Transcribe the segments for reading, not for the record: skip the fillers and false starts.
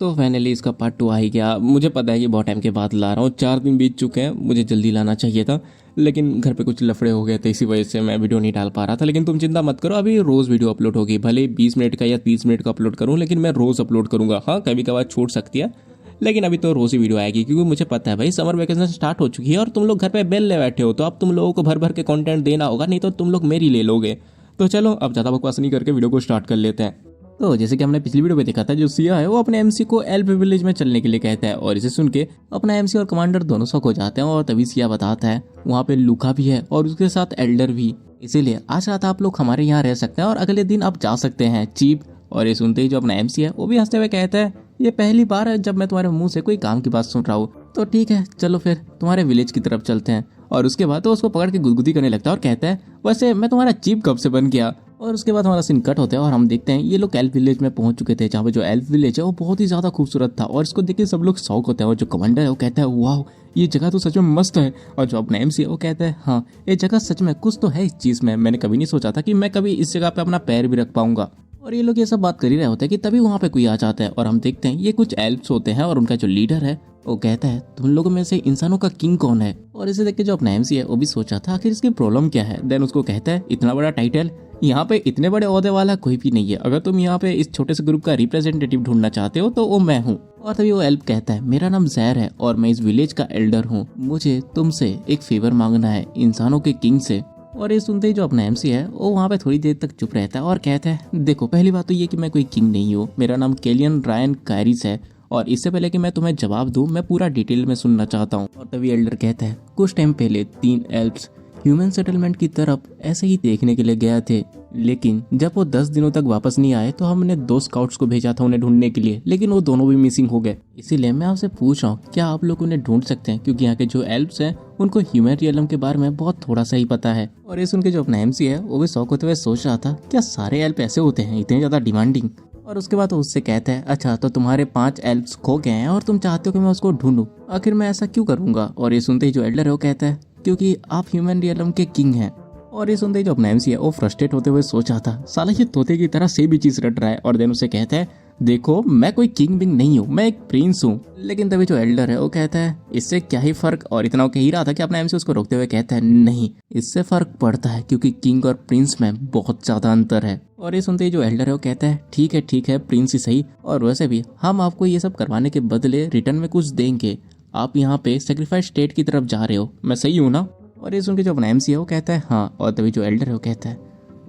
तो फाइनली इसका पार्ट 2 आ ही गया। मुझे पता है कि बहुत टाइम के बाद ला रहा हूँ, 4 दिन बीत चुके हैं, मुझे जल्दी लाना चाहिए था, लेकिन घर पे कुछ लफड़े हो गए थे, इसी वजह से मैं वीडियो नहीं डाल पा रहा था। लेकिन तुम चिंता मत करो, अभी रोज़ वीडियो अपलोड होगी, भले 20 मिनट का या 30 मिनट का अपलोड करूँ, लेकिन मैं रोज़ अपलोड करूँगा। हाँ, कभी कभार छूट सकती है, लेकिन अभी तो रोज़ ही वीडियो आएगी, क्योंकि मुझे पता है भाई समर वेकेशन स्टार्ट हो चुकी है और तुम लोग घर पे बेल ले बैठे हो, तो अब तुम लोगों को भर भर के कंटेंट देना होगा, नहीं तो तुम लोग मेरी ले लोगे। तो चलो अब ज़्यादा बकवास नहीं करके वीडियो को स्टार्ट कर लेते हैं। तो जैसे कि हमने पिछली वीडियो में देखा था, जो सिया है वो अपने एमसी को एल्फ विलेज में चलने के लिए कहता है, और इसे सुन के अपना एमसी और कमांडर दोनों शौक हो जाते हैं। और तभी सिया बताता है वहाँ पे लूका भी है और उसके साथ एल्डर भी, इसीलिए आज रात आप लोग हमारे यहाँ रह सकते हैं और अगले दिन आप जा सकते हैं चीप। और ये सुनते ही जो अपना एमसी है वो भी हंसते हुए कहता है, ये पहली बार है जब मैं तुम्हारे मुंह से कोई काम की बात सुन रहा हूँ, तो ठीक है चलो फिर तुम्हारे विलेज की तरफ चलते हैं। और उसके बाद तो उसको पकड़ के गुदगुदी करने लगता है और कहता है, वैसे मैं तुम्हारा चीफ कब से बन गया। और उसके बाद हमारा सीन कट होता है और हम देखते हैं ये लोग एल्फ विलेज में पहुंच चुके थे, जहाँ पे जो एल्फ विलेज है वो बहुत ही ज्यादा खूबसूरत था और इसको देख के सब लोग शौक होते हैं। और जो कमांडर है वो कहता है, वाह ये जगह तो सच में मस्त है। और जो अपना एमसी है वो कहता है, हाँ ये जगह सच में कुछ तो है इस चीज में, मैंने कभी नहीं सोचा था कि मैं कभी इस जगह पे अपना पैर भी रख पाऊंगा। और ये लोग ये सब बात कर ही रहे होते हैं कि तभी वहाँ पे कोई आ जाता है और हम देखते हैं ये कुछ एल्फ्स होते हैं और उनका जो लीडर है वो कहता है, तुम लोगों में से इंसानों का किंग कौन है। और इसे देख के जो अपना एमसी है वो भी सोचा था आखिर इसकी प्रॉब्लम क्या है। देन उसको कहता है, इतना बड़ा टाइटल, यहाँ पे इतने बड़े ओहदे वाला कोई भी नहीं है, अगर तुम यहाँ पे इस छोटे से ग्रुप का रिप्रेजेंटेटिव ढूंढना चाहते हो तो वो मैं हूँ। और तभी वो एल्फ कहता है, मेरा नाम जैर है और मैं इस विलेज का एल्डर हूँ, मुझे तुमसे एक फेवर मांगना है इंसानों के किंग से। और ये सुनते ही जो अपना एमसी है वो वहाँ पे थोड़ी देर तक चुप रहता है और कहता है, देखो पहली बात तो ये कि मैं कोई किंग नहीं हूँ, मेरा नाम केलियन रायन कायरिस है, और इससे पहले कि मैं तुम्हें जवाब दूं मैं पूरा डिटेल में सुनना चाहता हूँ। और तभी एल्डर कहता है, कुछ टाइम पहले 3 एल्फ्स ह्यूमन सेटलमेंट की तरफ ऐसे ही देखने के लिए गए थे, लेकिन जब वो 10 दिनों तक वापस नहीं आए तो हमने 2 स्काउट्स को भेजा था उन्हें ढूंढने के लिए, लेकिन वो दोनों भी मिसिंग हो गए। इसीलिए मैं आपसे पूछ रहा हूँ, क्या आप लोग उन्हें ढूंढ सकते हैं, क्योंकि यहाँ के जो एल्फ्स हैं उनको ह्यूमन रियलम के बारे में बहुत थोड़ा सा ही पता है। और ये सुन के जो अपना एमसी है वो भी शौक होते हुए सोच रहा था, क्या सारे एल्फ ऐसे होते हैं इतने ज्यादा डिमांडिंग। और उसके बाद उससे कहता है, अच्छा तो तुम्हारे 5 एल्फ्स खो गए हैं और तुम चाहते हो कि मैं उसको ढूंढूं, आखिर मैं ऐसा क्यों करूंगा। और ये सुनते ही जो एल्डर है वो कहता है, क्योंकि आप ह्यूमन रियलम के किंग हैं। और ये सुनते ही जो अपना एमसी है वो फ्रस्ट्रेट होते हुए सोच रहा था, साला ये तोते की तरह से भी चीज रट रहा है। और देन उसे कहता है, देखो मैं कोई किंग बिंग नहीं हूँ, मैं एक प्रिंस हूँ। लेकिन तभी जो एल्डर है वो कहता है, इससे क्या ही फर्क। और इतना वो कह ही रहा था कि अपना एमसी उसको रोकते हुए कहता है, नहीं इससे फर्क पड़ता है, क्योंकि किंग और प्रिंस में बहुत ज्यादा अंतर है। और ये सुनते ही जो एल्डर है वो कहता है, ठीक है प्रिंस ही सही, और वैसे भी हम आपको ये सब करवाने के बदले रिटर्न में कुछ देंगे, आप यहाँ पे सेक्रीफाइस स्टेट की तरफ जा रहे हो, मैं सही हूँ ना। और ये सुन के जो अपना एमसी है वो कहता है, हाँ। और तभी जो एल्डर है वो कहता है,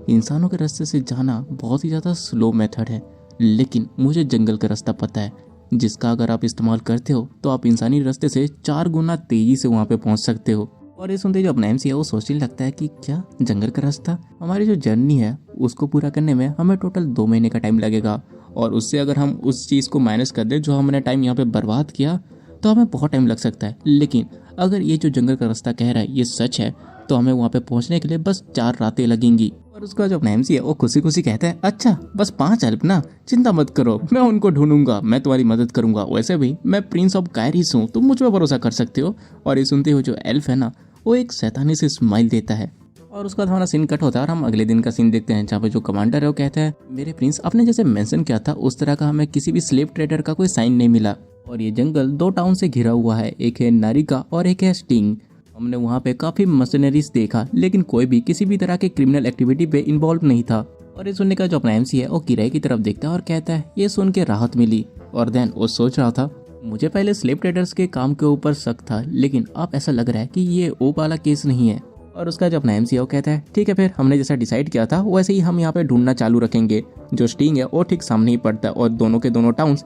इंसानों के रास्ते से जाना बहुत ही ज़्यादा स्लो मेथड है, लेकिन मुझे जंगल का रास्ता पता है, जिसका अगर आप इस्तेमाल करते हो तो आप इंसानी रास्ते से 4 गुना तेजी से वहाँ पे पहुँच सकते हो। और ये सुनते जो अपना एमसी है वो सोचने लगता है कि क्या जंगल का रास्ता, हमारी जो जर्नी है उसको पूरा करने में हमें टोटल 2 महीने का टाइम लगेगा, और उससे अगर हम उस चीज़ को माइनस कर दें जो हमने टाइम यहाँ पे बर्बाद किया तो हमें बहुत टाइम लग सकता है। लेकिन अगर ये जो जंगल का रास्ता कह रहा है ये सच है तो हमें वहाँ पे पहुँचने के लिए बस 4 रातें लगेंगी। और उसका जो अपना एमसी है वो खुशी खुशी कहता है, अच्छा बस 5 एल्फ ना, चिंता मत करो, मैं उनको ढूंढूंगा, मैं तुम्हारी मदद करूंगा, वैसे भी मैं प्रिंस ऑफ कायरिस हूँ, तुम मुझ पर भरोसा कर सकते हो। और ये सुनते हुए जो एल्फ है ना वो एक शैतानी से स्माइल देता है। और उसके बाद हमारा सीन कट होता है और हम अगले दिन का सीन देखते हैं, जहाँ पे जो कमांडर है वो कहता है, मेरे प्रिंस आपने जैसे मेंशन किया था उस तरह का हमें किसी भी स्लेव ट्रेडर का कोई साइन नहीं मिला, और ये जंगल 2 टाउन से घिरा हुआ है, एक है नारिका और एक है स्टिंग। हमने वहाँ पे काफी मशीनरीज देखा, लेकिन कोई भी किसी भी तरह के क्रिमिनल एक्टिविटी पे इन्वॉल्व नहीं था। और ये सुनने का जो अपना एमसी है वो किराए की तरफ देखता है और कहता है, ये सुन के राहत मिली। और देन वो सोच रहा था, मुझे पहले स्लेव ट्रेडर्स के काम के ऊपर शक था, लेकिन अब ऐसा लग रहा है कि ये वो वाला केस नहीं है। और उसका जो अपना एमसी है वो कहता है, ठीक है फिर हमने जैसा डिसाइड किया था वैसे ही हम यहाँ पे ढूंढना चालू रखेंगे। जो स्टिंग है वो ठीक सामने ही पड़ता है और दोनों के दोनों टाउन्स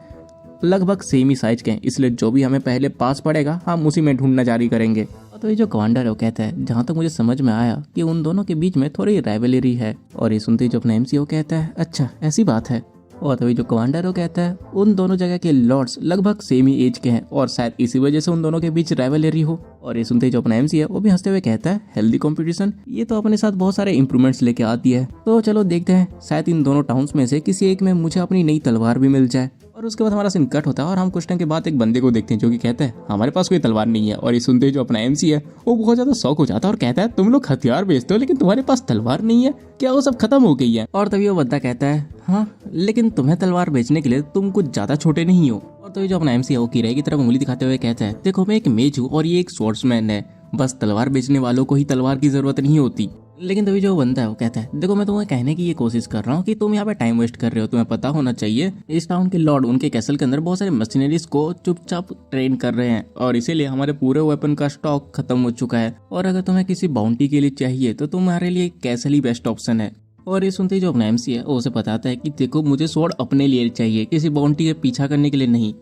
लगभग सेम ही साइज के हैं, इसलिए जो भी हमें पहले पास पड़ेगा हम उसी में ढूंढना जारी करेंगे। तो ये जो कमांडर है वो कहता है, जहाँ तक मुझे समझ में आया कि उन दोनों के बीच में थोड़ी राइवलरी है। और ये सुनते ही जो अपना एमसी है वो कहता है, अच्छा ऐसी बात है। और तभी जो कमांडर है वो कहता है, उन दोनों जगह के लॉर्ड्स लगभग सेम ही एज के हैं और शायद इसी वजह से उन दोनों के बीच राइवलरी हो। और ये सुनते ही जो अपना एमसी है वो भी हंसते हुए कहता है, हेल्दी कंपटीशन ये तो अपने साथ बहुत सारे इंप्रूवमेंट्स लेके आती है, तो चलो देखते हैं, शायद इन दोनों टाउन्स में से किसी एक में मुझे अपनी नई तलवार भी मिल जाए। और उसके बाद हमारा सीन कट होता है और हम कुछ टाइम के बाद एक बंदे को देखते हैं जो कि कहता है, हमारे पास कोई तलवार नहीं है। और ये सुनते ही जो अपना एमसी है वो बहुत ज्यादा शौक हो जाता है और कहता है, तुम लोग हथियार बेचते हो लेकिन तुम्हारे पास तलवार नहीं है क्या, वो सब खत्म हो गई है। और तभी वो बंदा कहता है, हाँ लेकिन तुम्हें तलवार बेचने के लिए तुम कुछ ज्यादा छोटे नहीं हो। तो ये जो अपना एमसी है वो किराए की तरफ उंगली दिखाते हुए कहता है, देखो मैं एक मेज हूँ और ये एक स्वॉर्ड्समैन है, बस तलवार बेचने वालों को ही तलवार की जरूरत नहीं होती। लेकिन तभी जो बंदा है वो कहता है, देखो मैं तुम्हें कहने की ये कोशिश कर रहा हूँ कि तुम यहाँ पे टाइम वेस्ट कर रहे हो। तुम्हें पता होना चाहिए इस टाउन के लॉर्ड उनके कैसल के अंदर बहुत सारे मशीनरीज को चुपचाप ट्रेन कर रहे हैं और इसीलिए हमारे पूरे वेपन का स्टॉक खत्म हो चुका है। और अगर तुम्हें किसी बाउंटी के लिए चाहिए तो तुम्हारे लिए कैसल ही बेस्ट ऑप्शन है। और ये सुनते ही जो अपना एमसी है वो उसे बताता है कि देखो मुझे स्वॉर्ड अपने लिए चाहिए, किसी बाउंटी के पीछा करने के लिए नहीं।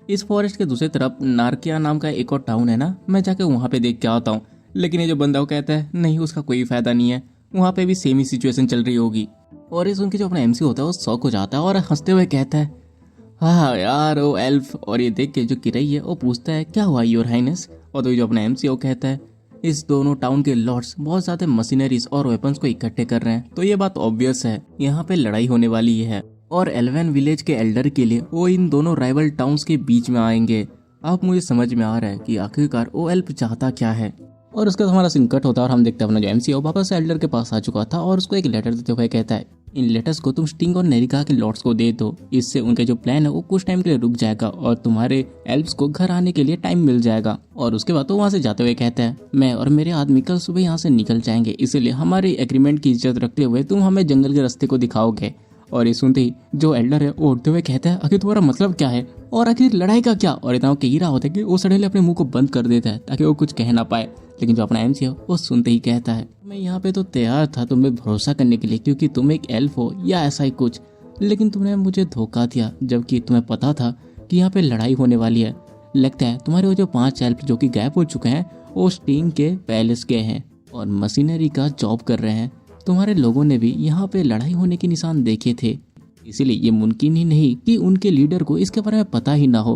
इस फॉरेस्ट के दूसरी तरफ नारकिया नाम का एक और टाउन है ना, मैं जाके वहाँ पे देख के आता हूँ। लेकिन ये जो बंदा वो कहता है नहीं, उसका कोई फायदा नहीं है, वहाँ पे भी सेम ही सिचुएशन चल रही होगी। और ये सुन के जो अपना एमसी होता है वो शॉक हो जाता है और हंसते हुए कहता है, हाँ यार वो एल्फ। और ये देख के जो किरई है वो पूछता है, क्या हुआ योर हाइनेस। और तो जो अपना एमसी वो कहता है, इस दोनों टाउन के लॉर्ड्स बहुत ज्यादा मशीनरीज और वेपन्स को इकट्ठे कर रहे हैं, तो ये बात ऑब्वियस है यहाँ पे लड़ाई होने वाली है। और एल्वेन विलेज के एल्डर के लिए वो इन दोनों राइवल टाउन्स के बीच में आएंगे। अब मुझे समझ में आ रहा है कि आखिरकार वो एल्फ चाहता क्या है। और उसका हमारा सीन कट होता है और हम देखते हैं अपना जो एमसी है वापस से एल्डर के पास आ चुका था और उसको एक लेटर देते हुए कहता है, इन लेटर्स को तुम स्टिंग और नेरिका के लॉर्ड्स को दे दो, इससे उनके जो प्लान है वो कुछ टाइम के लिए रुक जाएगा और तुम्हारे एल्फ्स को घर आने के लिए टाइम मिल जाएगा। और उसके बाद तो वहाँ से जाते हुए कहता है, मैं और मेरे आदमी कल सुबह यहाँ से निकल जाएंगे, इसलिए हमारे एग्रीमेंट की इज्जत रखते हुए तुम हमें जंगल के रास्ते को दिखाओगे। और ये सुनते ही जो एल्डर है वो उठते हुए कहता है, आखिर तुम्हारा मतलब क्या है और आखिर लड़ाई का क्या। और इतना कह ही रहा होता है कि वो सडनली अपने मुंह को बंद कर देता है ताकि वो कुछ कह ना पाए। लेकिन जो अपना एमसी है वो सुनते ही कहता है, मैं यहाँ पे तो तैयार था तुम्हें भरोसा करने के लिए क्योंकि तुम एक एल्फ हो या ऐसा ही कुछ, लेकिन तुमने मुझे धोखा दिया जबकि तुम्हें पता था कि यहाँ पे लड़ाई होने वाली है। लगता है तुम्हारे वो जो 5 एल्फ जो कि गायब हो चुके हैं वो स्टिंग के पैलेस गए हैं और मशीनरी का जॉब कर रहे हैं। तुम्हारे लोगों ने भी यहाँ पे लड़ाई होने के निशान देखे थे, इसीलिए ये मुमकिन ही नहीं कि उनके लीडर को इसके बारे में पता ही ना हो।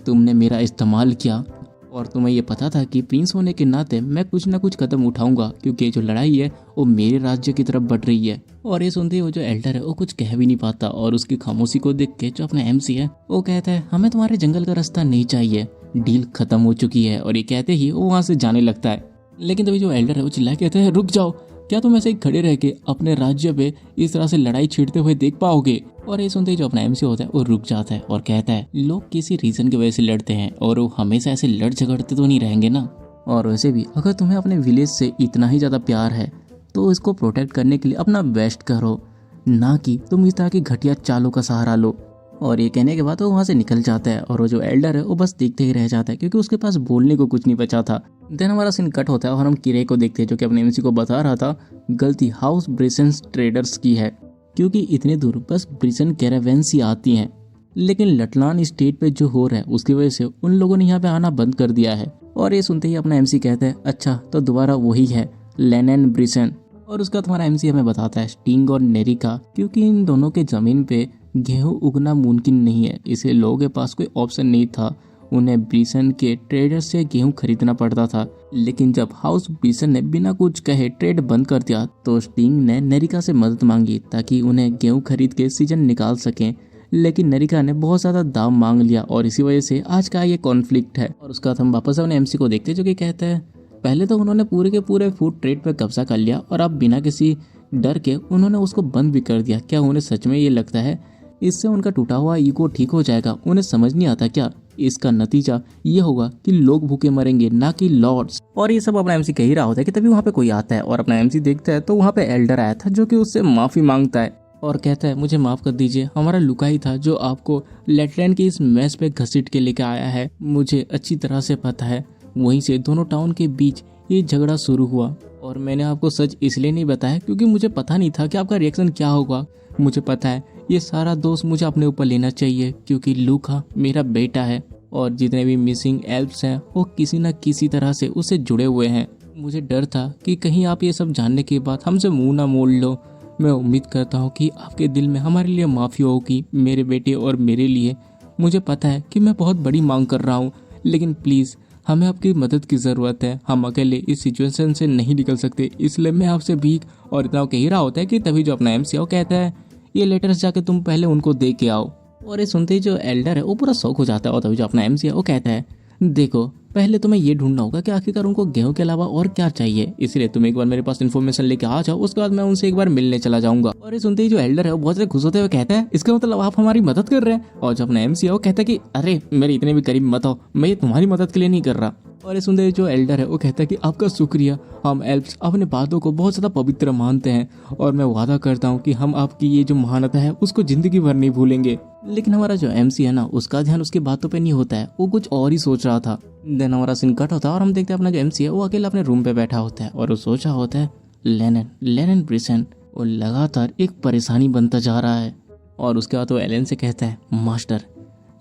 तुमने मेरा इस्तेमाल किया और तुम्हें ये पता था कि प्रिंस होने के नाते मैं कुछ ना कुछ कदम उठाऊंगा क्योंकि जो लड़ाई है वो मेरे राज्य की तरफ बढ़ रही है। और ये सुनते ही वो जो एल्डर है वो कुछ कह भी नहीं पाता और उसकी खामोशी को देख के जो अपना एमसी है वो कहता है, हमें तुम्हारे जंगल का रास्ता नहीं चाहिए, डील खत्म हो चुकी है। और ये कहते ही वो वहाँ से जाने लगता है। लेकिन तभी जो एल्डर है वो चिल्ला कहता है, रुक जाओ, क्या तुम ऐसे ही खड़े रह के अपने राज्य पे इस तरह से लड़ाई छेड़ते हुए देख पाओगे। और ये सुनते ही जो अपना एमसी होता है वो रुक जाता है और कहता है, लोग किसी रीजन की वजह से लड़ते हैं और वो हमेशा ऐसे लड़ झगड़ते तो नहीं रहेंगे ना। और वैसे भी अगर तुम्हें अपने विलेज से इतना ही ज्यादा प्यार है तो इसको प्रोटेक्ट करने के लिए अपना बेस्ट करो, ना कि तुम इस तरह की घटिया चालों का सहारा लो। और ये कहने के बाद वो वहाँ से निकल जाता है और वो जो एल्डर है वो बस देखते ही रह जाता है क्योंकि उसके पास बोलने को कुछ नहीं बचा था। देन हमारा सीन कट होता है और हम किरे को देखते हैं जो कि अपने एमसी को बता रहा था, गलती हाउस ब्रिसन ट्रेडर्स की है क्योंकि इतने दूर बस ब्रिसन कैरावेन्स ही आती हैं, लेकिन लटलान स्टेट पे जो हो रहा है उसकी वजह से उन लोगों ने यहाँ पे आना बंद कर दिया है। और ये सुनते ही अपना एमसी कहता है, अच्छा तो दोबारा वही है लेनन ब्रिसन। और उसका तुम्हारा एमसी हमें बताता है स्टिंग और नेरिका, क्योंकि इन दोनों के जमीन पे गेहूं उगना मुमकिन नहीं है, इसलिए लोगों के पास कोई ऑप्शन नहीं था, उन्हें ब्रिसन के ट्रेडर से गेहूं खरीदना पड़ता था। लेकिन जब हाउस ब्रिसन ने बिना कुछ कहे ट्रेड बंद कर दिया तो स्टिंग ने नेरिका से मदद मांगी ताकि उन्हें गेहूं खरीद के सीजन निकाल सकें। लेकिन नेरिका ने बहुत ज्यादा दाम मांग लिया और इसी वजह से आज का ये कॉन्फ्लिक्ट है। और उसका हम वापस अपने एमसी को देखते जो कि कहता है, पहले तो उन्होंने पूरे के पूरे फूड ट्रेड पर कब्जा कर लिया और अब बिना किसी डर के उन्होंने उसको बंद भी कर दिया। क्या उन्हें सच में ये लगता है इससे उनका टूटा हुआ ईगो ठीक हो जाएगा? उन्हें समझ नहीं आता क्या इसका नतीजा ये होगा कि लोग भूखे मरेंगे ना कि लॉर्ड्स। और ये सब अपना एमसी कह ही रहा होता है कि तभी वहाँ पे कोई आता है और अपना एमसी देखता है तो वहाँ पे एल्डर आया था जो कि उससे माफी मांगता है और कहता है, मुझे माफ कर दीजिए, हमारा लुकाई था जो आपको लेटलैंड की इस मैच पे घसीट के लेकर आया है। मुझे अच्छी तरह से पता है वहीं से दोनों टाउन के बीच ये झगड़ा शुरू हुआ और मैंने आपको सच इसलिए नहीं बताया क्योंकि मुझे पता नहीं था कि आपका रिएक्शन क्या होगा। मुझे पता है ये सारा दोष मुझे अपने ऊपर लेना चाहिए क्योंकि लूका मेरा बेटा है और जितने भी मिसिंग एल्फ्स हैं वो किसी न किसी तरह से उससे जुड़े हुए हैं। मुझे डर था कि कहीं आप ये सब जानने के बाद हमसे मुंह ना मोड़ लो। मैं उम्मीद करता हूँ कि आपके दिल में हमारे लिए माफ़ी होगी, मेरे बेटे और मेरे लिए। मुझे पता है कि मैं बहुत बड़ी मांग कर रहा हूँ, लेकिन प्लीज़ हमें आपकी मदद की ज़रूरत है। हम अकेले इस सिचुएशन से नहीं निकल सकते, इसलिए मैं आपसे भीख। और इतना कह रहा होता है कि तभी जो अपना एमसी कहता है, ये लेटर्स जाके तुम पहले उनको दे के आओ। और ये सुनते ही जो एल्डर है वो पूरा शौक हो जाता है और तभी जो अपना एमसी है वो कहता है, देखो पहले तुम्हें ये ढूंढना होगा कि आखिरकार उनको गेहूं के अलावा और क्या चाहिए, इसलिए तुम एक बार मेरे पास इन्फॉर्मेशन लेके आ जाओ, उसके बाद मैं उनसे एक बार मिलने चला जाऊंगा। और ये सुनते ही जो एल्डर है वो बहुत ज्यादा खुश होते हुए कहता है इसका मतलब आप हमारी मदद कर रहे हैं। और जो अपना एमसी है वो कहता है कि अरे मेरे इतने भी करीब मत आओ, मैं ये तुम्हारी मदद के लिए नहीं कर रहा। और ये सुनते जो एल्डर है वो कहता है कि आपका शुक्रिया, हम एल्फ्स अपने बातों को बहुत ज्यादा पवित्र मानते हैं और मैं वादा करता हूँ कि हम आपकी ये जो महानता है उसको जिंदगी भर नहीं भूलेंगे। लेकिन हमारा जो एमसी है ना उसका ध्यान उसकी बातों पे नहीं होता है, वो कुछ और ही सोच रहा था। देन हमारा सीन कट होता है और हम देखते हैं अपना जो एमसी है वो अकेला अपने रूम पे बैठा होता है और वो सोचा होता है लेनन ब्रिसन वो लगातार एक परेशानी बनता जा रहा है। और उसके बाद वो एलन से कहता है मास्टर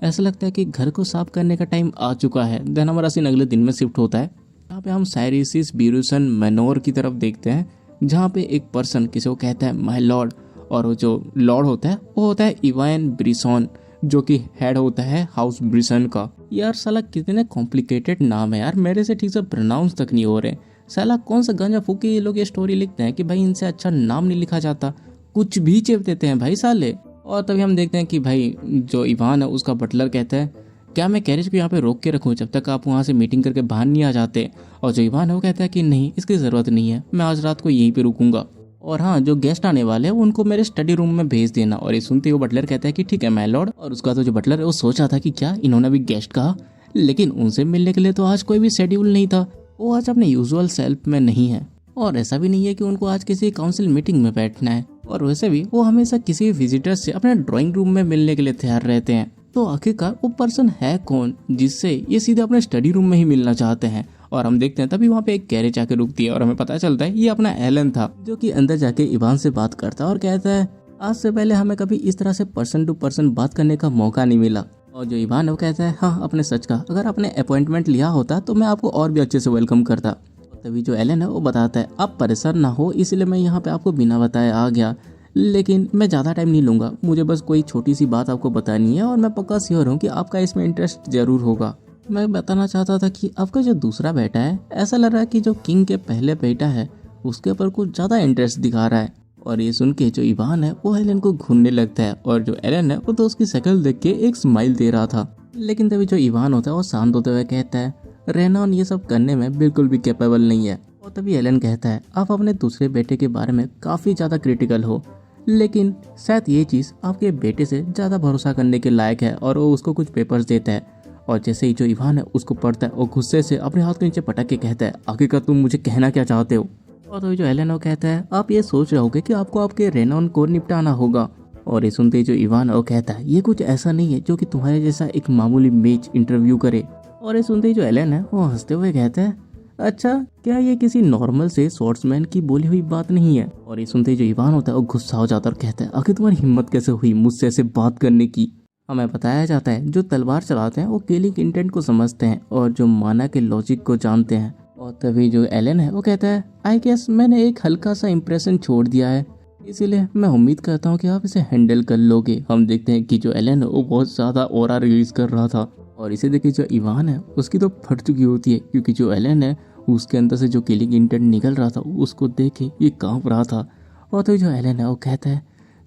ऐसा लगता है कि घर को साफ करने का टाइम आ चुका है। देन हमारा सीन अगले दिन में शिफ्ट होता है। यहाँ पे हम साइरिसिस ब्यूरुसन मैनोर की तरफ देखते हैं, जहाँ पे एक पर्सन किसी को कहता है माय लॉर्ड, और वो जो लॉर्ड होता है वो होता है इवान ब्रिसॉन, जो कि हेड होता है हाउस ब्रिसन का। यार साला कितने कॉम्प्लिकेटेड नाम है यार, मेरे से ठीक से प्रोनाउंस तक नहीं हो रहे। साला कौन सा गांजा फूक के ये लोग ये स्टोरी लिखते हैं कि भाई इनसे अच्छा नाम नहीं लिखा जाता, कुछ भी चेप देते हैं भाई साले। और तभी हम देखते हैं कि भाई जो इवान है उसका बटलर कहता है क्या मैं कैरेज को यहाँ पे रोक के रखूँ जब तक आप वहाँ से मीटिंग करके बाहर नहीं आ जाते। और जो इवान है वो कहता है कि नहीं इसकी ज़रूरत नहीं है, मैं आज रात को यहीं पे रुकूंगा। और हाँ जो गेस्ट आने वाले हैं उनको मेरे स्टडी रूम में भेज देना। और ये सुनते ही वो बटलर कहता है कि ठीक है माय लॉर्ड। और उसका तो जो बटलर है वो सोचा था कि क्या इन्होंने भी गेस्ट कहा, लेकिन उनसे मिलने के लिए तो आज कोई भी शेड्यूल नहीं था, वो आज अपने यूजुअल सेल्फ में नहीं है। और ऐसा भी नहीं है कि उनको आज किसी काउंसिल मीटिंग में बैठना है, और वैसे भी वो हमेशा किसी भी विजिटर से अपने ड्राइंग रूम में मिलने के लिए तैयार रहते हैं। तो आखिरकार वो पर्सन है कौन जिससे ये सीधे अपने स्टडी रूम में ही मिलना चाहते हैं। और हम देखते हैं तभी वहाँ पे एक कैरेज आके रुकती है और हमें पता चलता है ये अपना एलन था, जो कि अंदर जाके इवान से बात करता है और कहता है आज से पहले हमें कभी इस तरह से पर्सन टू पर्सन बात करने का मौका नहीं मिला। और जो इवान है वो कहता है हाँ अपने सच का, अगर आपने अपॉइंटमेंट लिया होता तो मैं आपको और भी अच्छे से वेलकम करता। तभी जो एलन है वो बताता है आप परेशान ना हो इसलिए मैं यहाँ पे आपको बिना बताए आ गया, लेकिन मैं ज़्यादा टाइम नहीं लूँगा, मुझे बस कोई छोटी सी बात आपको बतानी है और मैं पक्का श्योर हूँ कि आपका इसमें इंटरेस्ट जरूर होगा। मैं बताना चाहता था कि आपका जो दूसरा बेटा है ऐसा लग रहा है कि जो किंग के पहले बेटा है उसके ऊपर कुछ ज़्यादा इंटरेस्ट दिखा रहा है। और ये सुन के जो इवान है वो एलन को घूरने लगता है और जो एलन है वो तो उसकी शक्ल देख के एक स्माइल दे रहा था। लेकिन तभी जो इवान होता है वो शांत होते हुए कहता है रेनॉन ये सब करने में बिल्कुल भी कैपेबल नहीं है। और तभी एलन कहता है आप अपने दूसरे बेटे के बारे में काफ़ी ज़्यादा क्रिटिकल हो, लेकिन शायद ये चीज़ आपके बेटे से ज़्यादा भरोसा करने के लायक है। और वो उसको कुछ पेपर्स देता है और जैसे ही जो इवान है उसको पढ़ता है और गुस्से से अपने हाथ के नीचे पटक के कहता है आखिरकार तुम मुझे कहना क्या चाहते हो। और तो जो एलन कहता है आप ये सोच रहे होगे कि आपको आपके रेनॉन को निपटाना होगा। और ये सुनते ही जो इवान कहता है ये कुछ ऐसा नहीं है जो कि तुम्हारे जैसा एक मामूली मैच इंटरव्यू करे। और ये सुनते ही जो एलन है वो हंसते हुए कहता है अच्छा क्या ये किसी नॉर्मल से स्वर्ड्समैन की बोली हुई बात नहीं है। और ये सुनते ही जो इवान होता है वो गुस्सा हो जाता है और कहता है आखिर तुम्हारी हिम्मत कैसे हुई मुझसे ऐसे बात करने की। हमें बताया जाता है जो तलवार चलाते हैं वो किलिंग इंटेंट को समझते हैं और जो माना के लॉजिक को जानते हैं। और तभी जो एलन है वो कहता है आई गेस मैंने एक हल्का सा इंप्रेशन छोड़ दिया है, इसीलिए मैं उम्मीद करता हूँ कि आप इसे हैंडल कर लोगे। हम देखते हैं कि जो एलन है वो बहुत ज़्यादा ऑरा रिलीज कर रहा था और इसे देखिए जो इवान है उसकी तो फट चुकी होती है, क्योंकि जो एलन है उसके अंदर से जो किलिंग इंटेंट निकल रहा था उसको देख के ये कांप रहा था। और तो जो एलन है वो कहता है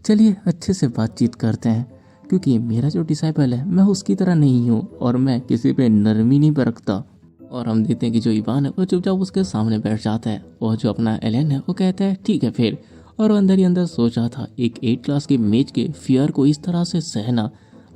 चलिए अच्छे से बातचीत करते हैं, क्योंकि मेरा जो डिसाइपल है मैं उसकी तरह नहीं हूँ और मैं किसी पे नरमी नहीं बरतता। और हम देखते हैं कि जो इवान है वो चुपचाप उसके सामने बैठ जाता है और जो अपना एलन है वो कहता है ठीक है फिर। और वो अंदर ही अंदर सोचा था एक 8 क्लास के मेज के फियर को इस तरह से सहना,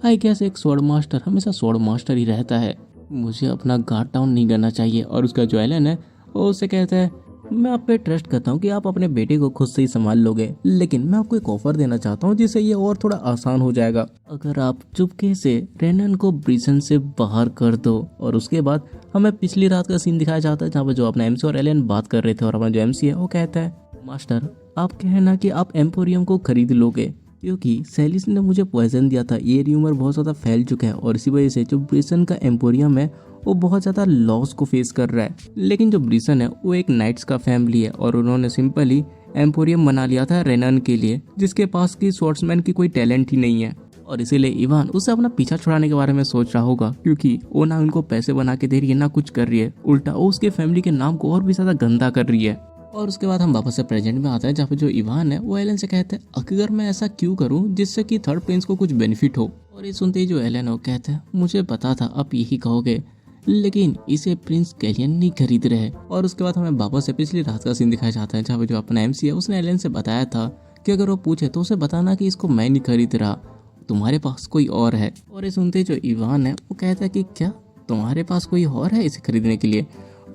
आई गेस एक स्वॉर्ड मास्टर हमेशा स्वॉर्ड मास्टर ही रहता है, मुझे अपना गार्ड डाउन नहीं करना चाहिए। और उसका जो एलन है वो उससे कहता है मैं आप पे ट्रस्ट करता हूँ कि आप अपने बेटे को खुद से ही संभाल लोगे, लेकिन मैं आपको एक ऑफर देना चाहता हूँ जिससे ये और थोड़ा आसान हो जाएगा। अगर आप चुपके से रेनन को ब्रिसन से बाहर कर दो। और उसके बाद हमें पिछली रात का सीन दिखाया जाता है जहाँ पर जो अपना एमसी और एलन बात कर रहे थे और अपना जो एमसी है वो कहता है मास्टर आप कहना कि आप एम्पोरियम को खरीद लोगे, क्योंकि सेलिस ने मुझे पॉइजन दिया था, ये र्यूमर बहुत ज़्यादा फैल चुका है और इसी वजह से जो ब्रिसन का एम्पोरियम है वो बहुत ज़्यादा लॉस को फेस कर रहा है। लेकिन जो ब्रिसन है वो एक नाइट्स का फैमिली है और उन्होंने सिंपली एम्पोरियम बना लिया था रेनन के लिए, जिसके पास की स्वॉर्ड्समैन की कोई टैलेंट ही नहीं है। और इसीलिए इवान उससे अपना पीछा छुड़ाने के बारे में सोच रहा होगा, क्योंकि वो ना उनको पैसे बना के दे रही है ना कुछ कर रही है, उल्टा वो उसके फैमिली के नाम को और भी ज़्यादा गंदा कर रही है। और उसके बाद हम वापस से प्रेजेंट में आते हैं जहाँ पे जो इवान है वो एलन से कहते हैं अगर मैं ऐसा क्यों करूँ जिससे कि थर्ड प्रिंस को कुछ बेनिफिट हो। और ये सुनते ही जो एलन है वो कहते हैं मुझे पता था आप यही कहोगे, लेकिन इसे प्रिंस कैलियन नहीं खरीद रहे। और उसके बाद हमें वापस से पिछली रात का सीन दिखाया जाता है, जहाँ पे जो अपना एमसी है उसने एलन से बताया था कि अगर वो पूछे तो उसे बताना कि इसको मैं नहीं खरीद रहा, तुम्हारे पास कोई और है। और ये सुनते जो इवान है वो कहता है कि क्या तुम्हारे पास कोई और है इसे खरीदने के लिए।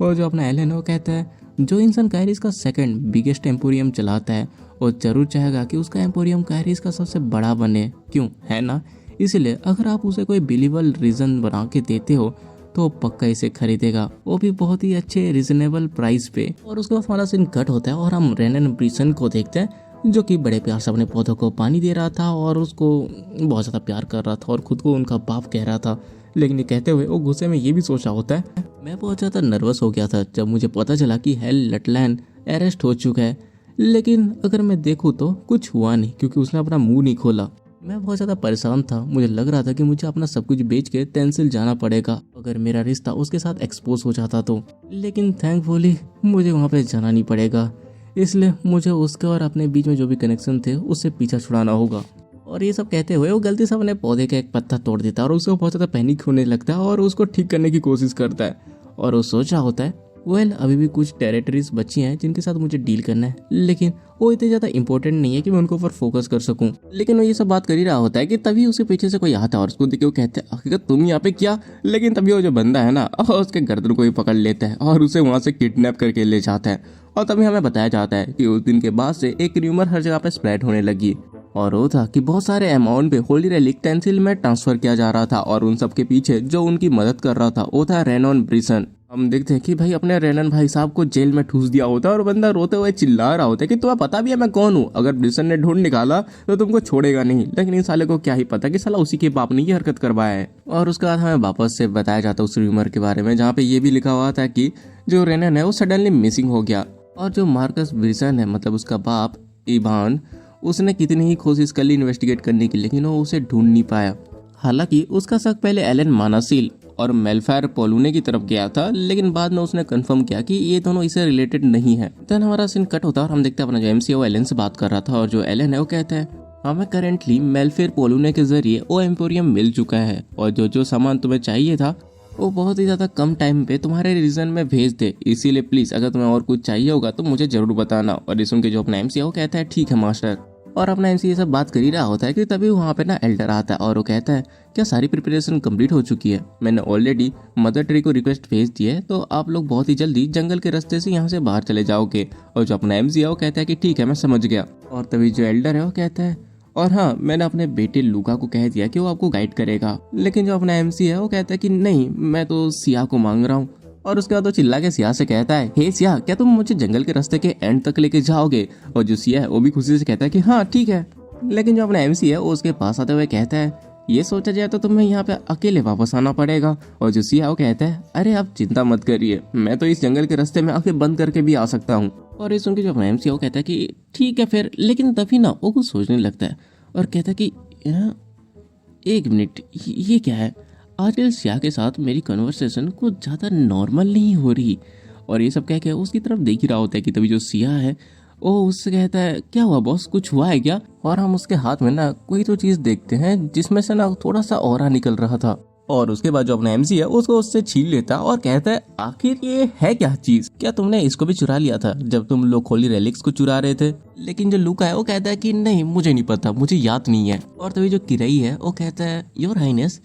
और जो अपना एलन है वो कहता है जो इंसान कायरिस का सेकंड बिगेस्ट एम्पोरियम चलाता है वो जरूर चाहेगा कि उसका एम्पोरियम कायरिस का सबसे बड़ा बने, क्यों है ना। इसलिए अगर आप उसे कोई बिलीवेबल रीजन बना के देते हो तो पक्का इसे खरीदेगा, वो भी बहुत ही अच्छे रिजनेबल प्राइस पे। और उसके बाद हमारा सीन कट होता है और हम रेनन ब्रिसन को देखते हैं जो कि बड़े प्यार से अपने पौधों को पानी दे रहा था और उसको बहुत ज़्यादा प्यार कर रहा था और खुद को उनका बाप कह रहा था। लेकिन ये कहते हुए वो गुस्से में ये भी सोचा होता है, मैं बहुत ज़्यादा नर्वस हो गया था जब मुझे पता चला कि हेल लटलैंड अरेस्ट हो चुका है, लेकिन अगर मैं देखूँ तो कुछ हुआ नहीं क्योंकि उसने अपना मुंह नहीं खोला। मैं बहुत ज़्यादा परेशान था, मुझे लग रहा था कि मुझे अपना सब कुछ बेच के तेंसिल जाना पड़ेगा अगर मेरा रिश्ता उसके साथ एक्सपोज हो जाता तो। लेकिन थैंकफुली मुझे वहाँ पे जाना नहीं पड़ेगा, इसलिए मुझे उसके और अपने बीच में जो भी कनेक्शन थे उससे पीछा छुड़ाना होगा। और ये सब कहते हुए वो गलती से अपने पौधे का एक पत्ता तोड़ देता है और उसको बहुत ज़्यादा पैनिक होने लगता है और उसको ठीक करने की कोशिश करता है। और वो सोच रहा होता है अभी भी कुछ टेरिटरीज बची हैं जिनके साथ मुझे डील करना है, लेकिन वो इतने ज़्यादा इंपॉर्टेंट नहीं है कि मैं उनको ऊपर फोकस कर सकूं। लेकिन वो ये सब बात कर ही रहा होता है कि तभी उसके पीछे से कोई आता है और उसको देख के वो कहते हैं आखिर तुम यहाँ पे क्या। लेकिन तभी वो जो बंदा है ना उसके गर्दन को ही पकड़ लेता है और उसे वहाँ से किडनैप करके ले जाता है। और तभी हमें बताया जाता है कि उस दिन के बाद से एक र्यूमर हर जगह पे स्प्रेड होने लगी और वो था कि बहुत सारे अमाउंट पे होली रेलिक टेंसिल में ट्रांसफर किया जा रहा था और उन सब के पीछे जो उनकी मदद कर रहा था वो था रेनॉन ब्रिसन। हम देखते हैं कि भाई अपने रेनन भाई साहब को जेल में ठूस दिया होता है और बंदा रोते हुए चिल्ला रहा होता है कि तुम्हें पता भी है मैं कौन हूँ, अगर ब्रिसन ने ढूंढ निकाला तो तुमको छोड़ेगा नहीं। लेकिन इन साले को क्या ही पता कि साला उसी के बाप ने ये हरकत करवाया है। और उसके बाद हमें वापस से बताया जाता है उस र्यूमर के बारे में जहाँ पे ये भी लिखा हुआ था कि जो रेनन है वो सडनली मिसिंग हो गया और जो मार्कस ब्रिसन है मतलब उसका बाप इवान, उसने कितनी ही कोशिश कर ली इन्वेस्टिगेट करने की लेकिन वो उसे ढूंढ नहीं पाया। हालांकि उसका शक पहले एलन मानासील और मेलफायर पोलूने की तरफ गया था, लेकिन बाद में उसने कंफर्म किया कि ये दोनों इससे रिलेटेड नहीं है। देन हमारा सीन कट होता है और हम देखते हैं अपना जो एमसी है वो एलन से बात कर रहा था और जो एलन है वो कहता है हमें करेंटली मेलफेयर पोलूने के जरिए वो एम्पोरियम मिल चुका है और जो सामान तुम्हें चाहिए था वो बहुत ही ज्यादा कम टाइम पे तुम्हारे रीजन में भेज दे, इसीलिए प्लीज अगर तुम्हें और कुछ चाहिए होगा तो मुझे जरूर बताना। और ये सुन के जो अपना एमसी है वो कहता है ठीक है मास्टर। और अपना एमसी ये सब बात कर ही रहा होता है कि तभी वहाँ पे ना एल्डर आता है और वो कहता है क्या सारी प्रिपरेशन कंप्लीट हो चुकी है, मैंने ऑलरेडी मदर ट्री को रिक्वेस्ट भेज दी है तो आप लोग बहुत ही जल्दी जंगल के रास्ते से यहाँ से बाहर चले जाओगे। और जो अपना एमसी है वो कहता है कि ठीक है मैं समझ गया। और तभी जो एल्डर है वो कहता है और हाँ मैंने अपने बेटे लूका को कह दिया कि वो आपको गाइड करेगा। लेकिन जो अपना एमसी है वो कहता है कि नहीं मैं तो सिया को मांग रहा हूँ। और उसके बाद वो चिल्ला के सिया से कहता है हे सिया क्या तुम मुझे जंगल के रास्ते के एंड तक लेके जाओगे। और जो सिया है वो भी खुशी से कहता है कि हाँ ठीक है। लेकिन जो अपना एमसी है वो उसके पास आते हुए कहता है ये सोचा जाए तो तुम्हें यहाँ पे अकेले वापस आना पड़ेगा। और जो सिया वो कहता है अरे आप चिंता मत करिए, मैं तो इस जंगल के रास्ते में आंखें बंद करके भी आ सकता हूँ। और ये सुन के जो अपना एमसी है वो कहता है कि ठीक है फिर। लेकिन तभी ना वो कुछ सोचने लगता है और कहता है कि एक मिनट ये क्या है, आजकल सिया के साथ मेरी कन्वर्सेशन कुछ ज़्यादा नॉर्मल नहीं हो रही। और ये सब कह के उसकी तरफ देख ही रहा होता है कि तभी जो सिया है वो उससे कहता है क्या हुआ बॉस कुछ हुआ है क्या। और हम उसके हाथ में ना कोई तो चीज़ देखते हैं जिसमें से ना थोड़ा सा ऑरा निकल रहा था। और उसके बाद जो अपना एमसी है उसको उससे छीन लेता और कहता है आखिर ये है क्या चीज, क्या तुमने इसको भी चुरा लिया था जब तुम लोग होली रेलिक्स को चुरा रहे थे। लेकिन जो लूका है वो कहता है कि नहीं मुझे नहीं पता, मुझे याद नहीं है। और तभी जो किरई है वो कहता है योर हाइनेस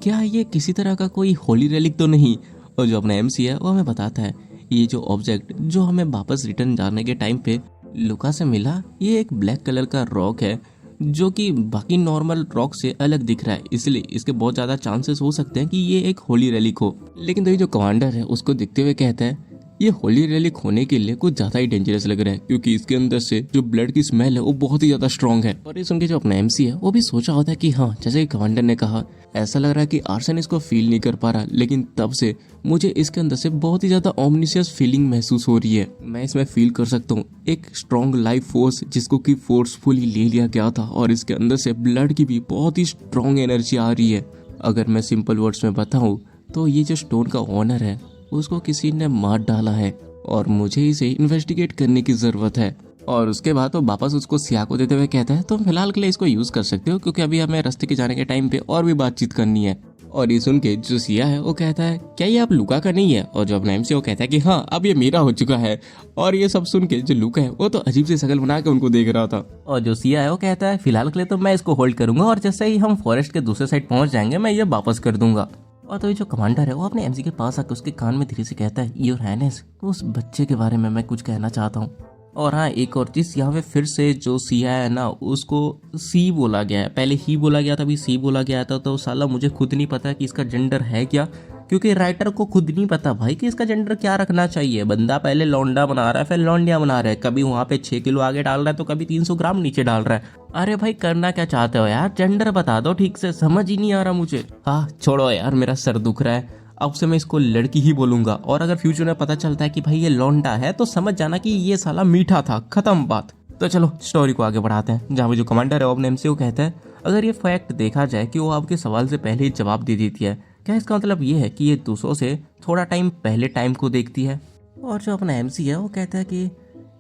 क्या ये किसी तरह का कोई होली रेलिक तो नहीं। और जो अपना एमसी है वो हमें बताता है ये जो ऑब्जेक्ट जो हमें वापस रिटर्न जाने के टाइम पे लुका से मिला ये एक ब्लैक कलर का रॉक है जो कि बाकी नॉर्मल रॉक से अलग दिख रहा है, इसलिए इसके बहुत ज्यादा चांसेस हो सकते हैं कि ये एक होली रेलिक हो। लेकिन तो ये जो कमांडर है उसको देखते हुए कहता है ये होली रेलिक होने के लिए कुछ ज्यादा ही डेंजरस लग रहा है क्योंकि इसके अंदर से जो ब्लड की स्मेल है वो बहुत ही ज्यादा स्ट्रांग है। और ये सुन के जो अपना एमसी है वो भी सोचा होता है कि हाँ जैसे कि कमांडर ने कहा ऐसा लग रहा है कि आर्सन इसको फील नहीं कर पा रहा, लेकिन तब से मुझे इसके अंदर से बहुत ही ज्यादा ऑमनिशियस फीलिंग महसूस हो रही है। मैं इसमें फील कर सकता हूँ एक स्ट्रॉन्ग लाइफ फोर्स जिसको कि फोर्सफुली ले लिया गया था और इसके अंदर से ब्लड की भी बहुत ही स्ट्रॉन्ग एनर्जी आ रही है। अगर मैं सिंपल वर्ड्स में बताऊँ तो ये जो स्टोन का ऑनर है उसको किसी ने मार डाला है और मुझे इसे इन्वेस्टिगेट करने की जरूरत है। और उसके बाद वो वापस उसको सिया को देते हुए कहता है तुम फिलहाल के लिए इसको यूज कर सकते हो क्योंकि अभी हमें रास्ते के जाने के टाइम पे और भी बातचीत करनी है। और ये सुन के जो सिया है वो कहता है क्या ये आप लुका का नहीं है, और जो अपना एमसी वो कहता है कि हाँ अब ये मेरा हो चुका है। और ये सब सुन के जो लुका है वो तो अजीब सी शक्ल बना के उनको देख रहा था। और जो सिया है वो कहता है फिलहाल के लिए तो मैं इसको होल्ड करूंगा, और जैसे ही हम फॉरेस्ट के दूसरे साइड पहुंच जाएंगे मैं ये वापस कर दूंगा। और तो ये जो कमांडर है वो अपने एमसी के पास आकर उसके कान में धीरे से कहता है योर हाइनेस, तो उस बच्चे के बारे में मैं कुछ कहना चाहता हूँ। और हाँ एक और चीज यहाँ पे फिर से जो सिया है ना उसको सी बोला गया है, पहले ही बोला गया था अभी सी बोला गया था। तो साला मुझे खुद नहीं पता कि इसका जेंडर है क्या, क्योंकि राइटर को खुद नहीं पता भाई कि इसका जेंडर क्या रखना चाहिए। बंदा पहले लौंडा बना रहा है फिर लौंडिया बना रहा है, कभी वहाँ पे 6 किलो आगे डाल रहा है तो कभी 300 ग्राम नीचे डाल रहा है। अरे भाई करना क्या चाहते हो यार, जेंडर बता दो ठीक से, समझ ही नहीं आ रहा मुझे। हाँ छोड़ो यार मेरा सर दुख रहा है, अब से मैं इसको लड़की ही बोलूंगा। और अगर फ्यूचर में पता चलता है कि भाई ये लौंडा है तो समझ जाना कि ये साला मीठा था, खत्म बात। तो चलो स्टोरी को आगे बढ़ाते हैं, जहाँ पे जो कमांडर है वो अपने एमसी को कहता है अगर ये फैक्ट देखा जाए कि वो आपके सवाल से पहले ही जवाब दे देती है, क्या इसका मतलब ये है कि ये दूसरों से थोड़ा टाइम पहले टाइम को देखती है। और जो अपना एमसी है वो कहता है कि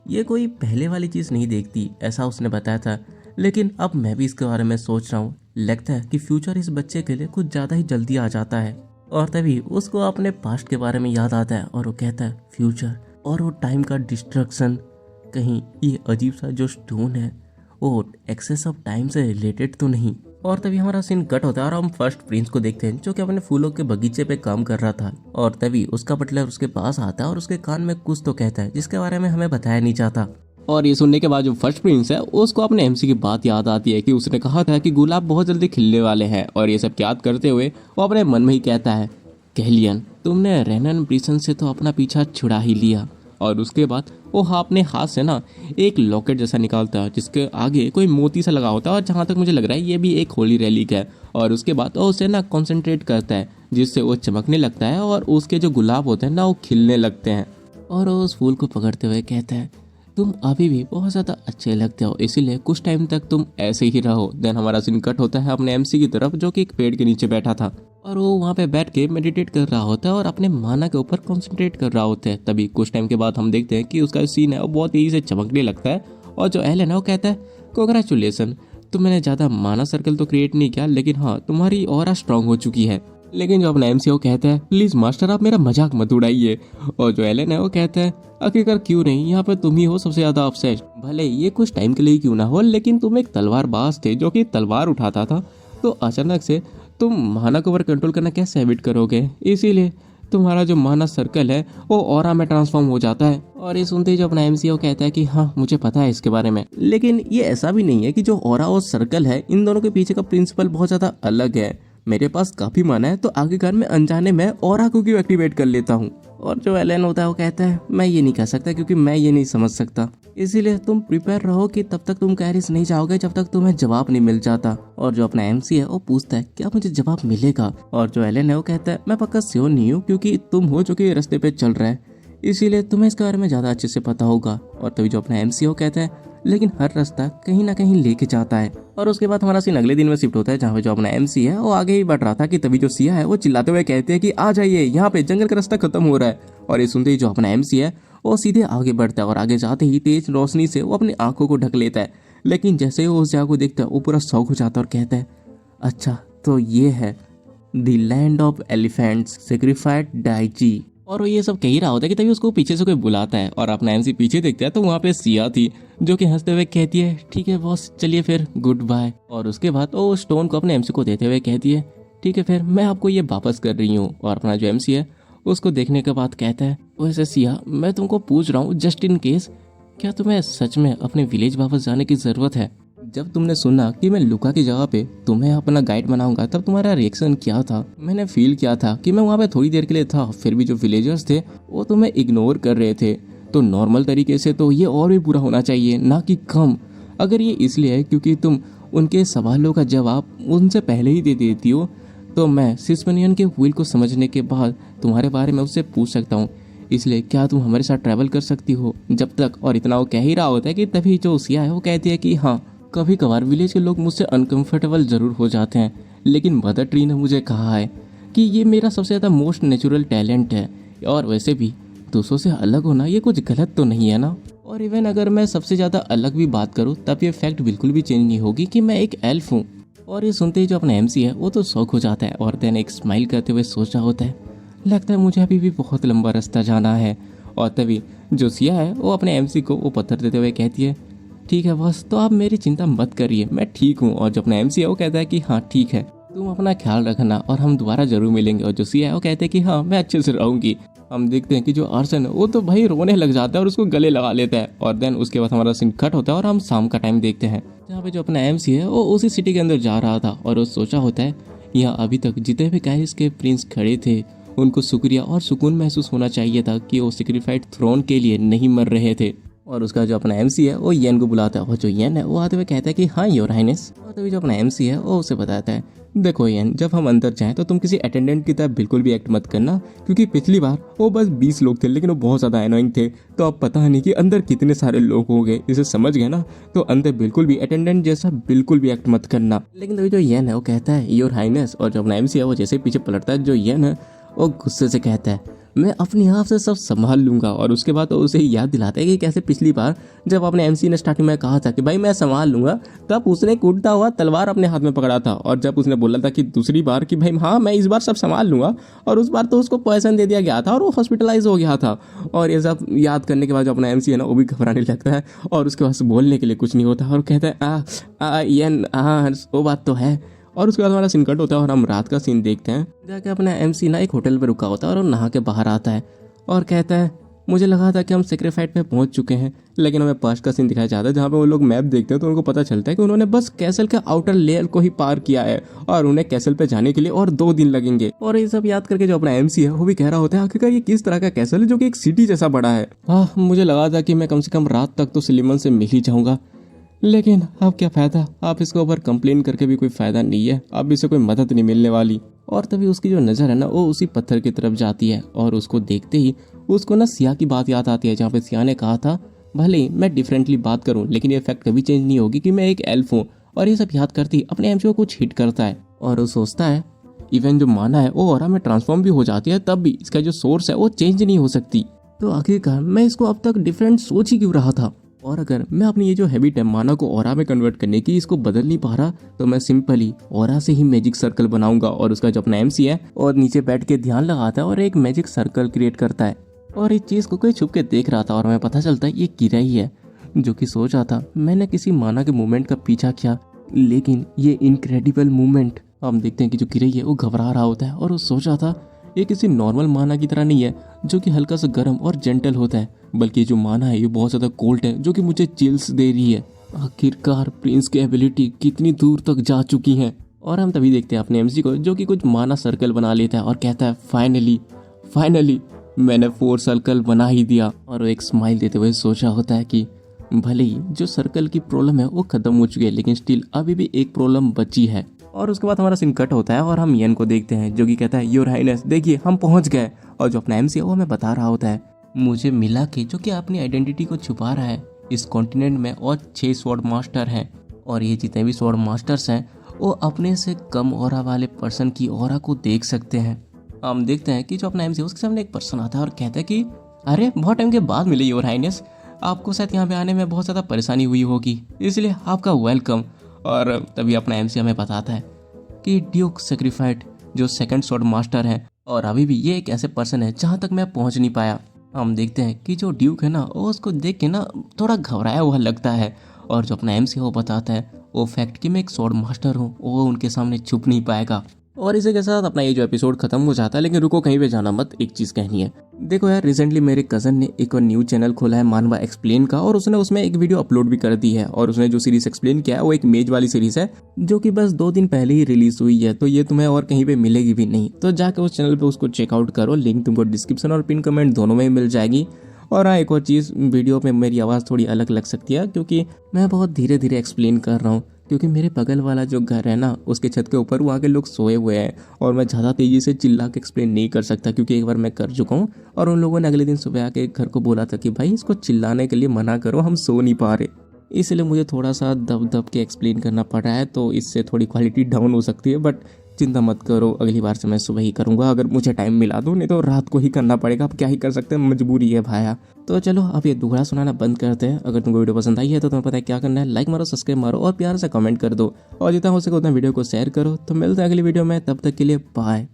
ये कोई पहले वाली चीज़ नहीं देखती, ऐसा उसने बताया था, लेकिन अब मैं भी इसके बारे में सोच रहा हूँ, लगता है कि फ्यूचर इस बच्चे के लिए कुछ ज़्यादा ही जल्दी आ जाता है। और तभी उसको अपने पास्ट के बारे में याद आता है और वो कहता है फ्यूचर और वो टाइम का डिस्ट्रक्शन, कहीं ये अजीब सा जो स्टोन है वो एक्सेस ऑफ टाइम से रिलेटेड तो नहीं। और तभी हमारा सीन कट होता है और हम फर्स्ट प्रिंस को देखते हैं जो कि अपने फूलों के बगीचे पे काम कर रहा था। और तभी उसका बटलर उसके पास आता है और उसके कान में कुछ तो कहता है जिसके बारे में हमें बताया नहीं जाता। और ये सुनने के बाद जो फर्स्ट प्रिंस है उसको अपने एमसी की बात याद आती है कि उसने कहा था कि गुलाब बहुत जल्दी खिलने वाले हैं। और ये सब याद करते हुए वो अपने मन में ही कहता है कहलियन तुमने रेनन ब्रिसन से तो अपना पीछा छुड़ा ही लिया। और उसके बाद वो अपने हाथ से ना एक लॉकेट जैसा निकालता है जिसके आगे कोई मोती सा लगा होता है, और जहाँ तक मुझे लग रहा है ये भी एक होली रेलिक है। और उसके बाद वो उसे ना कॉन्सेंट्रेट करता है जिससे वो चमकने लगता है और उसके जो गुलाब होते हैं ना वो खिलने लगते हैं। और वो उस फूल को पकड़ते हुए कहता है तुम अभी भी बहुत ज़्यादा अच्छे लगते हो, इसीलिए कुछ टाइम तक तुम ऐसे ही रहो। देन हमारा सीन कट होता है अपने एमसी की तरफ जो कि एक पेड़ के नीचे बैठा था और वो वहाँ पे बैठ के मेडिटेट कर रहा होता है और अपने माना के ऊपर कंसंट्रेट कर रहा होता है। तभी कुछ टाइम के बाद हम देखते हैं कि उसका सीन है वो बहुत तेजी से चमकने लगता है। और जो एलन है वो कहता है कांग्रेचुलेसन, तुमने ज़्यादा माना सर्कल तो क्रिएट नहीं किया, लेकिन हाँ तुम्हारी ऑरा स्ट्रांग हो चुकी है। लेकिन जो अपना एमसी वो कहता है प्लीज मास्टर आप मेरा मजाक मत उड़ाइए। और जो एलन है वो कहता है आखिरकार क्यों नहीं, यहाँ पे तुम ही हो सबसे ज्यादा अपसेट, भले ये कुछ टाइम के लिए क्यों ना हो, लेकिन तुम एक तलवारबाज थे जो कि तलवार उठाता था, तो अचानक से तुम माना को ओवर कंट्रोल करना कैसे हैबिट करोगे, इसीलिए तुम्हारा जो माना सर्कल है वो ऑरा में ट्रांसफॉर्म हो जाता है। और ये सुनते ही जो अपना एमसी वो कहता है कि हाँ मुझे पता है इसके बारे में, लेकिन ये ऐसा भी नहीं है कि जो ऑरा और सर्कल है इन दोनों के पीछे का प्रिंसिपल बहुत ज्यादा अलग है। मेरे पास काफी माना है तो आखिरकार मैं अनजाने में ऑरा को क्यों एक्टिवेट कर लेता हूँ। और जो एलन होता है वो कहता है मैं ये नहीं कह सकता क्योंकि मैं ये नहीं समझ सकता, इसीलिए तुम प्रिपेयर रहो कि तब तक तुम कैरिस नहीं जाओगे जब तक तुम्हें जवाब नहीं मिल जाता। और जो अपना एमसी है वो पूछता है क्या मुझे जवाब मिलेगा। और जो एलन है वो कहता है मैं पक्का श्योर नहीं हूँ क्योंकि तुम हो जो कि रास्ते पे चल रहा है, इसीलिए तुम्हें इसके बारे में ज्यादा अच्छे से पता होगा। और तभी जो अपना एमसी है वो कहता है लेकिन हर रास्ता कहीं ना कहीं लेके जाता है। और उसके बाद हमारा सीन अगले दिन में शिफ्ट होता है जहाँ पे जो अपना एमसी है वो आगे ही बढ़ रहा था कि तभी जो सिया है वो चिल्लाते हुए कहते हैं कि आ जाइए यहाँ पे जंगल का रास्ता खत्म हो रहा है। और ये सुनते ही जो अपना एमसी है वो सीधे आगे बढ़ता है और आगे जाते ही तेज रोशनी से वो अपनी आंखों को ढक लेता है। लेकिन जैसे ही वो उस जगह को देखता है वो पूरा शौक हो जाता है और कहता है अच्छा तो ये है the land of elephants sacrificed daisy. और वो ये सब कह ही रहा होता है कि तभी उसको पीछे से कोई बुलाता है और अपना एमसी पीछे देखता है तो वहाँ पे सिया थी जो कि हंसते हुए कहती है ठीक है बॉस चलिए फिर गुड बाय। और उसके बाद वो स्टोन को अपने एमसी को देते हुए कहती है ठीक है फिर मैं आपको ये वापस कर रही हूँ। और अपना जो एमसी है उसको देखने के बाद कहता है वैसे सिया मैं तुमको पूछ रहा हूँ जस्ट इन केस, क्या तुम्हें सच में अपने विलेज वापस जाने की जरूरत है? जब तुमने सुना कि मैं लुका की जगह पे तुम्हें अपना गाइड बनाऊंगा तब तुम्हारा रिएक्शन क्या था? मैंने फील किया था कि मैं वहाँ पे थोड़ी देर के लिए था, फिर भी जो विलेजर्स थे वो तुम्हें इग्नोर कर रहे थे, तो नॉर्मल तरीके से तो ये और भी बुरा होना चाहिए ना कि कम। अगर ये इसलिए है क्योंकि तुम उनके सवालों का जवाब उनसे पहले ही दे देती हो तो मैं सिस्पनियन के व्हील को समझने के बाद तुम्हारे बारे में उससे पूछ सकता हूँ, इसलिए क्या तुम हमारे साथ ट्रैवल कर सकती हो जब तक। और इतना वो कह ही रहा होता है कि तभी जो सिया है वो कहती है कि हाँ कभी कभार विलेज के लोग मुझसे अनकंफर्टेबल जरूर हो जाते हैं, लेकिन मदर ट्री ने मुझे कहा है कि ये मेरा सबसे ज़्यादा मोस्ट नेचुरल टैलेंट है, और वैसे भी दूसरों से अलग होना ये कुछ गलत तो नहीं है ना। और इवन अगर मैं सबसे ज़्यादा अलग भी बात करूँ तब ये फैक्ट बिल्कुल भी चेंज नहीं होगी कि मैं एक एल्फ हूँ। और ये सुनते ही जो अपना एमसी है वो तो शौक हो जाता है और देन एक स्माइल करते हुए सोच रहा होता है, लगता है मुझे अभी भी बहुत लंबा रास्ता जाना है। और तभी जो सिया है वो अपने एमसी को वो पत्थर देते हुए कहती है, ठीक है बॉस, तो आप मेरी चिंता मत करिए, मैं ठीक हूँ। और जो अपना एमसी है वो कहता है कि हाँ ठीक है, तुम अपना ख्याल रखना और हम दोबारा जरूर मिलेंगे। और जो सिया है वो कहते हैं कि हाँ मैं अच्छे से रहूंगी। हम देखते हैं कि जो अर्सन है वो तो भाई रोने लग जाता है और उसको गले लगा लेता है। और देन उसके बाद हमारा सीन कट होता है और हम शाम का टाइम देखते हैं, जहाँ पे जो अपना एमसी है वो उसी सिटी के अंदर जा रहा था और वो सोचा होता है, यहाँ अभी तक जितने भी गाइस के प्रिंस खड़े थे उनको शुक्रिया और सुकून महसूस होना चाहिए था कि वो सेक्रीफाइड थ्रोन के लिए नहीं मर रहे थे। और उसका जो अपना एमसी है वो येन को बुलाता है और जो येन है वो आते हुए कहता है कि हाँ योर हाइनेस। और तभी जो अपना एमसी है वो उसे बताता है, देखो येन, जब हम अंदर जाएं तो तुम किसी अटेंडेंट की तरह बिल्कुल भी एक्ट मत करना, क्योंकि पिछली बार वो बस 20 लोग थे लेकिन वो बहुत ज़्यादा एनोइंग थे, तो अब पता नहीं कि अंदर कितने सारे लोग होंगे, इसे समझ गए ना। तो अंदर बिल्कुल भी अटेंडेंट जैसा बिल्कुल भी एक्ट मत करना। लेकिन तभी जो येन है वो कहता है योर हाइनेस। और जो अपना एमसी है वो जैसे पीछे पलटता है, जो येन है वो गुस्से से कहता है, मैं अपने आप से सब संभाल लूंगा। और उसके बाद तो उसे याद दिलाता है कि कैसे पिछली बार जब अपने एमसी ने स्टार्टिंग में कहा था कि भाई मैं संभाल लूंगा, तब उसने कूदता हुआ तलवार अपने हाथ में पकड़ा था। और जब उसने बोला था कि दूसरी बार कि भाई हाँ मैं इस बार सब संभाल लूंगा, और उस बार तो उसको पॉइजन दे दिया गया था और वो हॉस्पिटलाइज हो गया था। और ये सब याद करने के बाद जो अपना एमसी है ना वो भी घबराने लगता है और उसके पास बोलने के लिए कुछ नहीं होता और कहता है वो बात तो है। और उसके बाद हमारा सीन कट होता है और हम रात का सीन देखते हैं, जाके अपना एमसी ना एक होटल पे रुका होता है और वो नहा के बाहर आता है और कहता है, मुझे लगा था कि हम सेक्रीफाइड पे पहुंच चुके हैं, लेकिन हमें पास्ट का सीन दिखाया जाता है जहाँ पे वो लोग मैप देखते हैं तो उनको पता चलता है कि उन्होंने बस कैसल के आउटर लेयर को ही पार किया है और उन्हें कैसल पे जाने के लिए और 2 दिन लगेंगे। और ये सब याद करके जो अपना एमसी है वो भी कह रहा होता है, आखिरकार ये किस तरह का कैसल है जो कि एक सिटी जैसा बड़ा है। हाँ, मुझे लगा था कि मैं कम से कम रात तक तो सुलेमान से मिल ही जाऊंगा, लेकिन अब क्या फायदा, आप इसके ऊपर कंप्लेन करके भी कोई फायदा नहीं है, अब इससे कोई मदद नहीं मिलने वाली। और तभी उसकी जो नज़र है ना वो उसी पत्थर की तरफ जाती है और उसको देखते ही उसको ना सिया की बात याद आती है, जहाँ पे सिया ने कहा था भले ही मैं डिफरेंटली बात करूं लेकिन ये फैक्ट कभी चेंज नहीं होगी कि मैं एक एल्फ हूँ। और ये सब याद करती अपने एमसी को कुछ हिट करता है और वो सोचता है इवन जो माना है वो ऑरा में ट्रांसफॉर्म भी हो जाती है, तब भी इसका जो सोर्स है वो चेंज नहीं हो सकती। तो आखिरकार मैं इसको अब तक डिफरेंट सोच ही क्यों रहा था, और अगर मैं अपनी ये जो हैबिट है माना को ऑरा में कन्वर्ट करने की इसको बदल नहीं पा रहा, तो मैं सिंपली ऑरा से ही मैजिक सर्कल बनाऊंगा। और उसका जो अपना एमसी है और नीचे बैठ के ध्यान लगाता है और एक मैजिक सर्कल क्रिएट करता है। और इस चीज को कोई छुप के देख रहा था और हमें पता चलता है ये किरा ही है, जो कि सोच रहा था मैंने किसी माना के मूवमेंट का पीछा किया, लेकिन ये इनक्रेडिबल मूवमेंट। हम देखते हैं कि जो किरा है वो घबरा रहा होता है और वो सोच रहा था ये किसी नॉर्मल माना की तरह नहीं है जो कि हल्का सा गर्म और जेंटल होता है, बल्कि जो माना है ये बहुत ज्यादा कोल्ड है जो कि मुझे चिल्स दे रही है। आखिरकार प्रिंस की एबिलिटी कितनी दूर तक जा चुकी है। और हम तभी देखते हैं अपने एमसी को जो कि कुछ माना सर्कल बना लेता है और कहता है फाइनली मैंने 4 सर्कल बना ही दिया। और वो एक स्माइल देते हुए सोच रहा होता है कि भले ही जो सर्कल की प्रॉब्लम है वो खत्म हो चुकी है, लेकिन स्टिल अभी भी एक प्रॉब्लम बची है। और उसके बाद हमारा सीन कट होता है और हम येन को देखते हैं जो कि कहता है योर हाइनेस देखिए हम पहुंच गए। और जो अपना एमसी है वो हमें बता रहा होता है, मुझे मिला कि जो कि अपनी आइडेंटिटी को छुपा रहा है इस कॉन्टिनेंट में और 6 स्वॉर्ड मास्टर हैं, और ये जितने भी स्वॉर्ड मास्टर्स हैं वो अपने से कम ऑरा वाले पर्सन की ऑरा को देख सकते हैं। हम देखते हैं कि जो अपना एमसी है उसके सामने एक पर्सन आता है और कहता है कि अरे बहुत टाइम के बाद मिले योर हाइनेस, आपको शायद यहाँ पे आने में बहुत ज़्यादा परेशानी हुई होगी, इसलिए आपका वेलकम। और तभी अपना एमसी हमें बताता है कि ड्यूक सेक्रीफाइड जो 2nd स्वॉर्ड मास्टर है, और अभी भी ये एक ऐसे पर्सन है जहाँ तक मैं पहुँच नहीं पाया। हम देखते हैं कि जो ड्यूक है ना वो उसको देख के ना थोड़ा घबराया हुआ लगता है, और जो अपना एमसी है वो बताता है वो फैक्ट कि मैं एक स्वॉर्ड मास्टर हूँ वो उनके सामने छुप नहीं पाएगा। और इसी के साथ अपना ये जो एपिसोड खत्म हो जाता है, लेकिन रुको कहीं पे जाना मत, एक चीज कहनी है। देखो यार, रिसेंटली मेरे कजन ने एक और न्यू चैनल खोला है मानवा एक्सप्लेन का, और उसने उसमें एक वीडियो अपलोड भी कर दी है। और उसने जो सीरीज एक्सप्लेन किया है वो एक मेज वाली सीरीज है जो कि बस 2 दिन पहले ही रिलीज हुई है, तो ये तुम्हें और कहीं पे मिलेगी भी नहीं। तो जाकर उस चैनल पे उसको चेकआउट करो, लिंक तुमको डिस्क्रिप्शन और पिन कमेंट दोनों में ही मिल जाएगी। और हाँ, एक और चीज़, वीडियो में मेरी आवाज़ थोड़ी अलग लग सकती है क्योंकि मैं बहुत धीरे धीरे एक्सप्लेन कर रहा हूँ, क्योंकि मेरे बगल वाला जो घर है ना उसके छत के ऊपर वहाँ के लोग सोए हुए हैं और मैं ज़्यादा तेज़ी से चिल्ला के एक्सप्लेन नहीं कर सकता, क्योंकि एक बार मैं कर चुका हूँ और उन लोगों ने अगले दिन सुबह आके घर को बोला था कि भाई इसको चिल्लाने के लिए मना करो, हम सो नहीं पा रहे। इसलिए मुझे थोड़ा सा दब दब के एक्सप्लेन करना पड़ रहा है, तो इससे थोड़ी क्वालिटी डाउन हो सकती है, बट चिंता मत करो, अगली बार से मैं सुबह ही करूँगा अगर मुझे टाइम मिला तो, नहीं तो रात को ही करना पड़ेगा। अब क्या ही कर सकते हैं, मजबूरी है भाया। तो चलो अब ये दुखड़ा सुनाना बंद करते हैं। अगर तुमको वीडियो पसंद आई है तो तुम्हें पता है क्या करना है, लाइक मारो, सब्सक्राइब मारो और प्यार से कमेंट कर दो, और जितना हो सके उतना वीडियो को शेयर करो। तो मिलते हैं अगली वीडियो में, तब तक के लिए बाय।